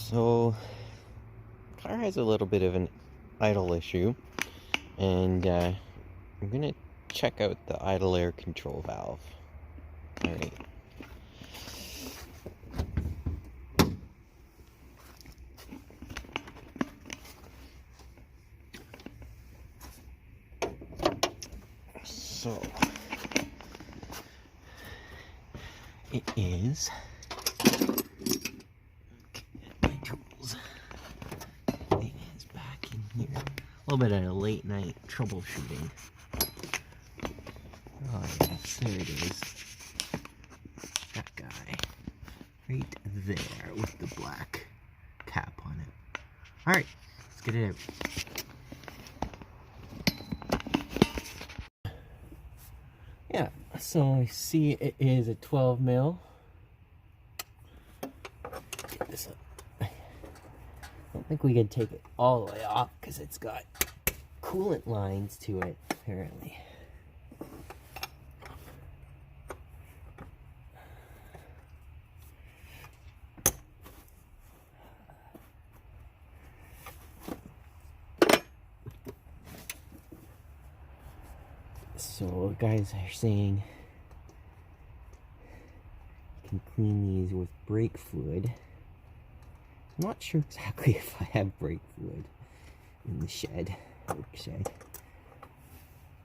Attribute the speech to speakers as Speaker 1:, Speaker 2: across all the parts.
Speaker 1: So, car has a little bit of an idle issue, and I'm gonna check out the idle air control valve. Alright. So, it is. My tools. It is back in here. A little bit of a late night troubleshooting. Oh yes, there it is. That guy. Right there with the black cap on it. Alright, let's get it out. Yeah, so I see it is a 12 mil. Get this up. I don't think we can take it all the way off because it's got coolant lines to it, apparently. So guys are saying you can clean these with brake fluid. I'm not sure exactly if I have brake fluid in the shed, work shed.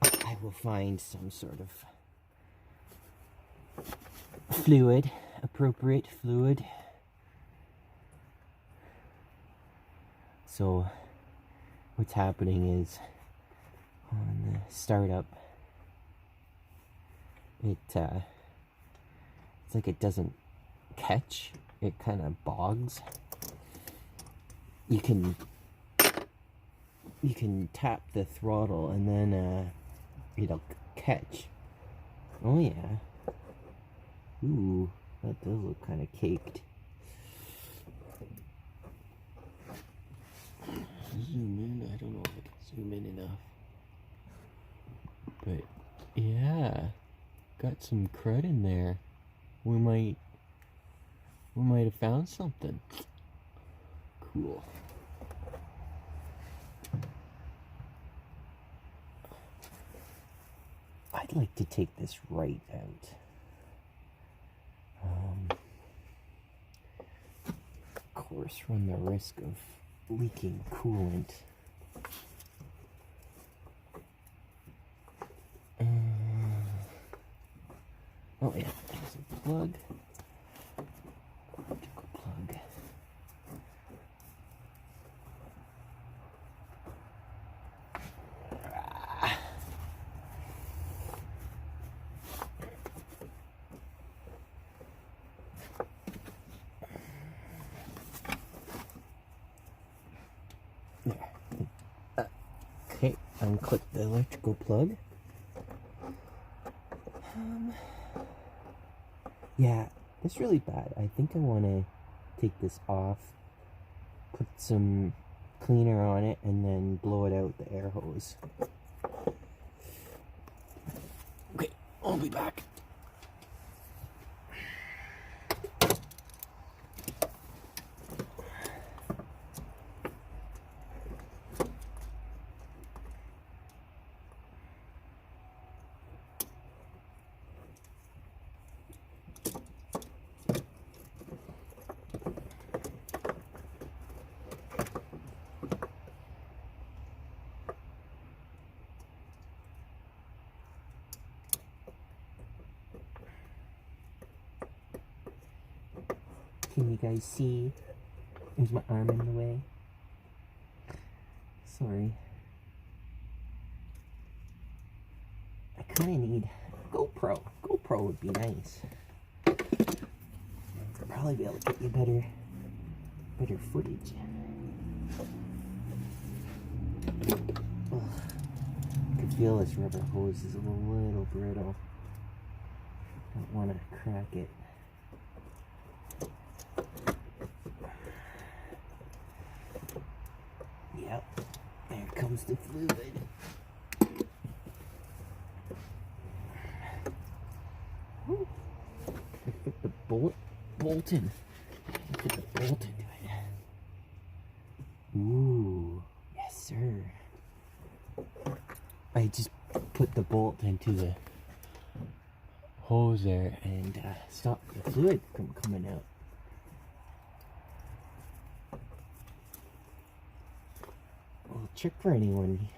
Speaker 1: I will find some sort of fluid, appropriate fluid. So what's happening is on the startup, it's like it doesn't catch, it kind of bogs. You can tap the throttle and then it'll catch. Oh yeah. Ooh, that does look kind of caked. Zoom in, I don't know if I can zoom in enough. But yeah, got some crud in there. We might have found something. Cool. I'd like to take this right out. Of course, run the risk of leaking coolant. Oh yeah, there's a plug. Electrical plug. There. Okay, unclip the electrical plug. Yeah, it's really bad. I think I want to take this off, put some cleaner on it, and then blow it out with the air hose. Okay, I'll be back. Can you guys see? Is my arm in the way? Sorry. I kind of need GoPro. GoPro would be nice. I'd probably be able to get you better footage. Ugh. I can feel this rubber hose is a little brittle. Don't want to crack it. Yep, there comes the fluid. Ooh. I fit the bolt in. Fit the bolt into it. Ooh, yes sir. I just put the bolt into the hose there and stop the fluid from coming out. A little trick for anyone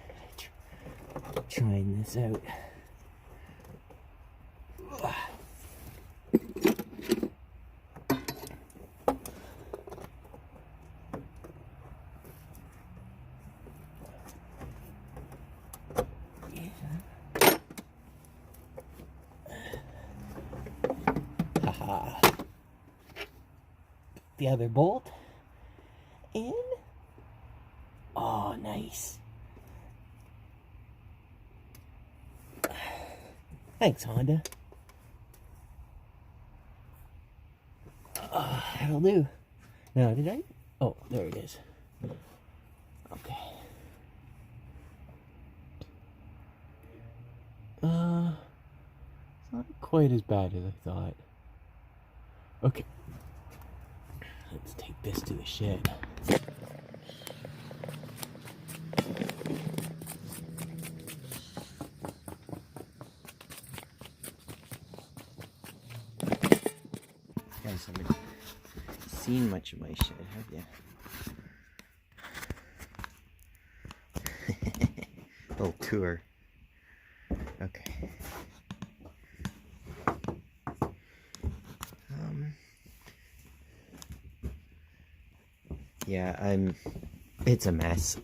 Speaker 1: trying this out. Haha. The other bolt in. Oh, nice. Thanks, Honda. That'll do. Now, did I? Oh, there it is. Okay. It's not quite as bad as I thought. Okay. Let's take this to the shed. Guys, haven't seen much of my shed, have you? Little tour. Okay. Yeah, it's a mess.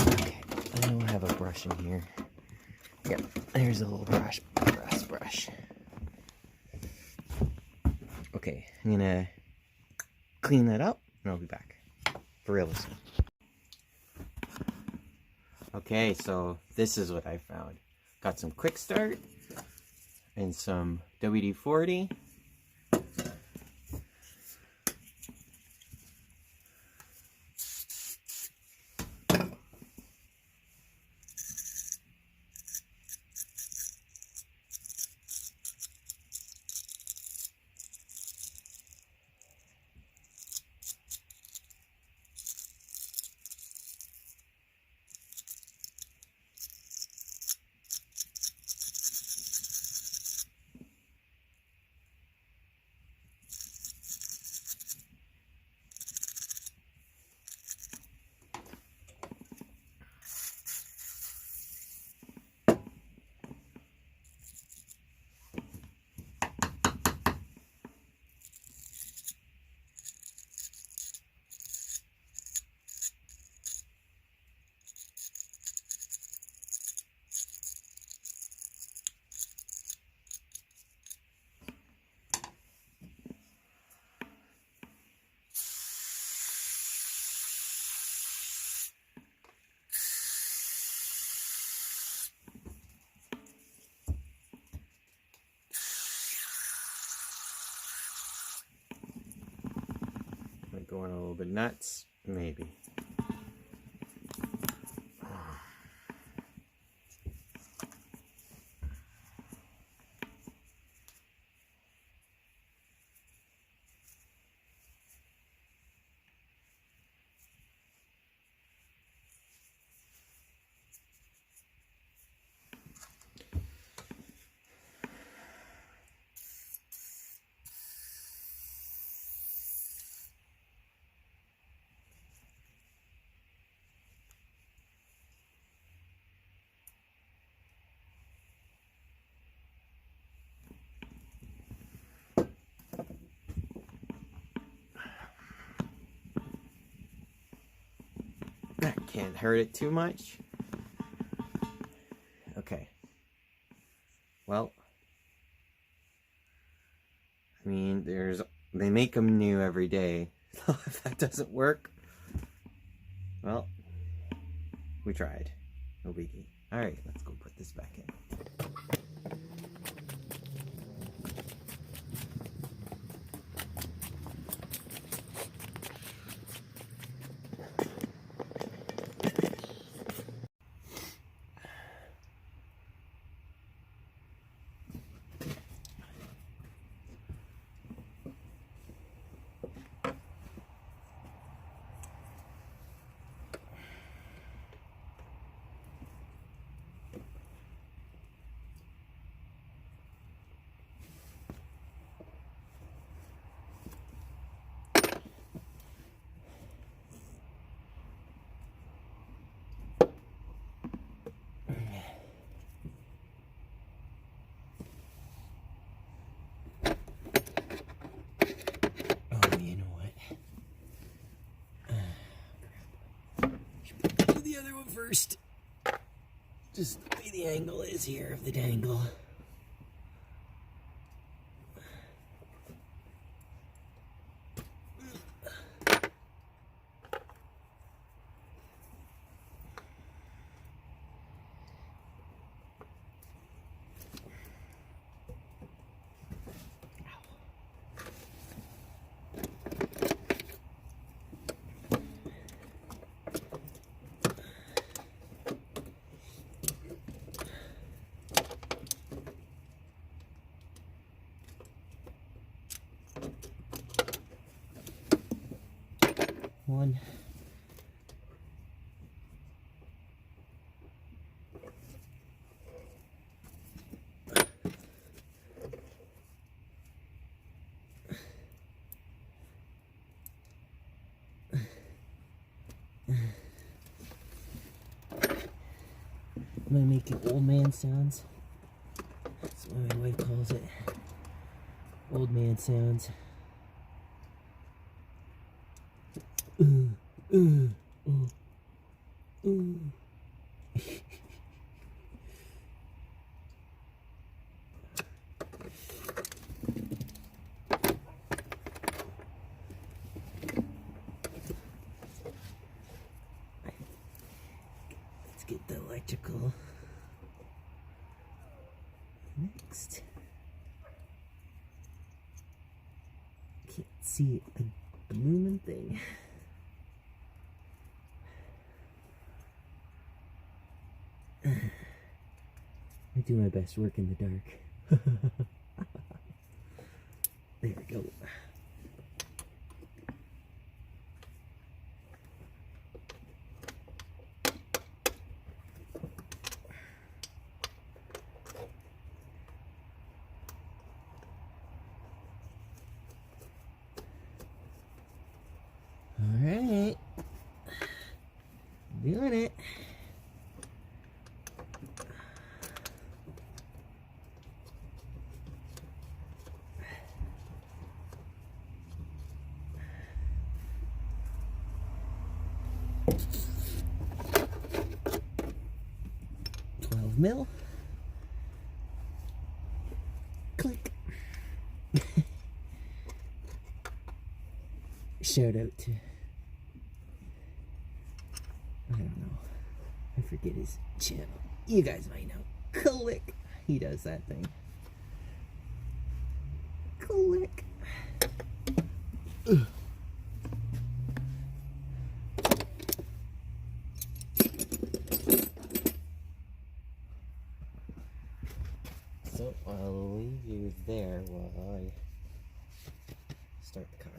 Speaker 1: Okay, I don't have a brush in here. Yep, there's a little brush. Okay, I'm gonna clean that up and I'll be back. For real this time. Okay, so this is what I found. Got some quick start and some WD-40. Going a little bit nuts, maybe. That can't hurt it too much. Okay. Well, I mean, they make them new every day. So if that doesn't work, well, we tried. No biggie. All right, let's go put this back in. first. Just the way the angle is here of the dangle. One. Am I making old man sounds? That's what my wife calls it. Old man sounds. Let's get the electrical next. Can't see a blooming thing. I do my best work in the dark. There we go. All right, doing it. Mil. Click. Shout out to, I don't know, I forget his channel. You guys might know. Click. He does that thing. Click. Ugh. So I'll leave you there while I start the car.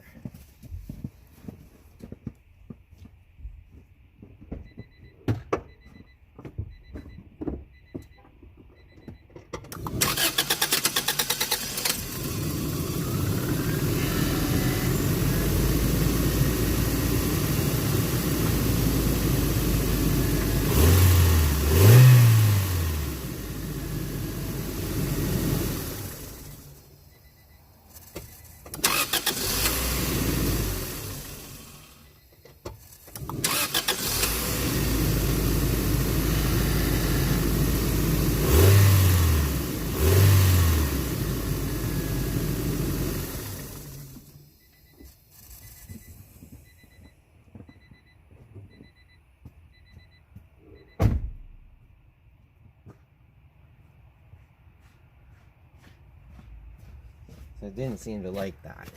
Speaker 1: So it didn't seem to like that.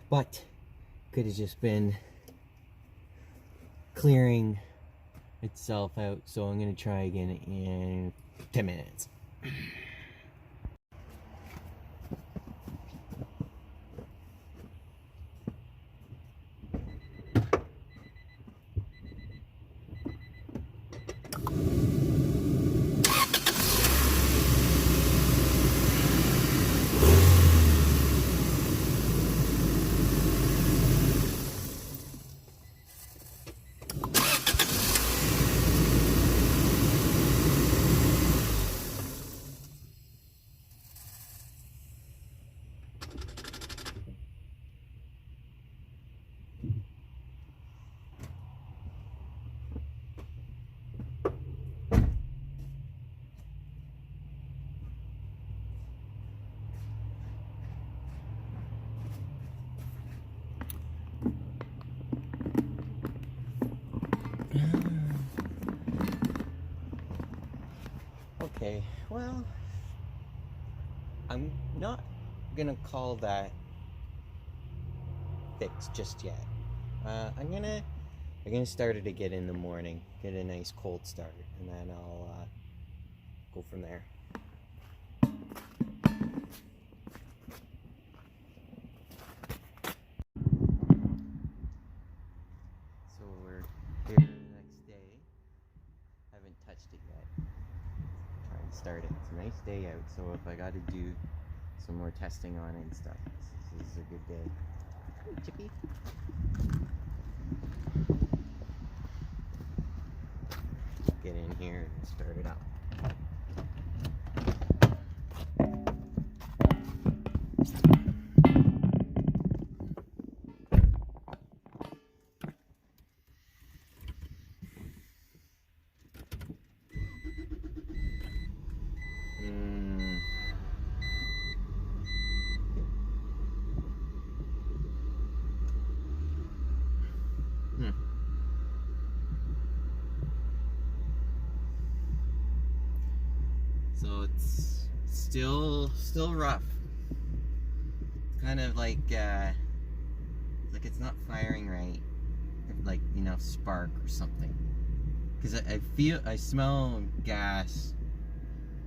Speaker 1: But could have just been clearing itself out. So I'm going to try again in 10 minutes. Well, I'm not gonna call that fixed just yet. I'm gonna start it again in the morning, get a nice cold start, and then I'll go from there. So we're here the next day. Haven't touched it yet. Trying to start it. It's a nice day out, so if I got to do some more testing on it and stuff, this is a good day. Hey, Chippy. Get in here and start it up. So it's still rough. It's kind of like it's not firing right, like, you know, spark or something. Because I smell gas,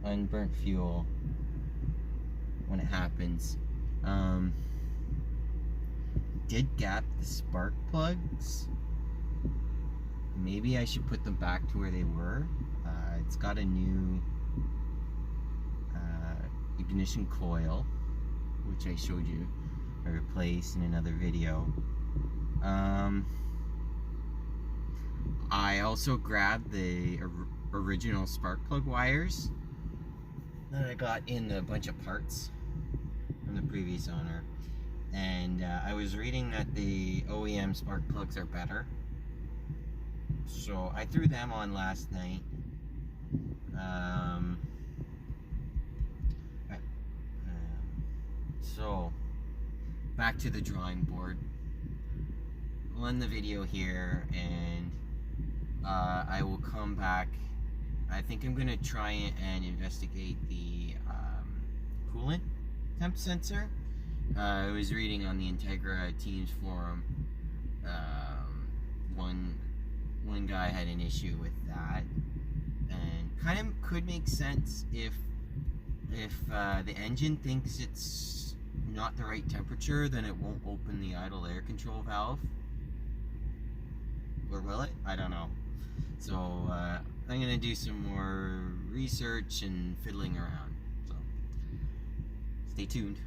Speaker 1: unburnt fuel when it happens. Did gap the spark plugs. Maybe I should put them back to where they were. It's got a new ignition coil, which I showed you I replaced in another video. I also grabbed the original spark plug wires that I got in a bunch of parts from the previous owner, and I was reading that the OEM spark plugs are better, so I threw them on last night. So back to the drawing board. I'll end the video here, and I will come back. I think I'm gonna try and investigate the coolant temp sensor. I was reading on the Integra Teams forum. One guy had an issue with that, and kind of could make sense if the engine thinks it's not the right temperature, then it won't open the idle air control valve. Or will it? I don't know. So I'm gonna do some more research and fiddling around. So stay tuned.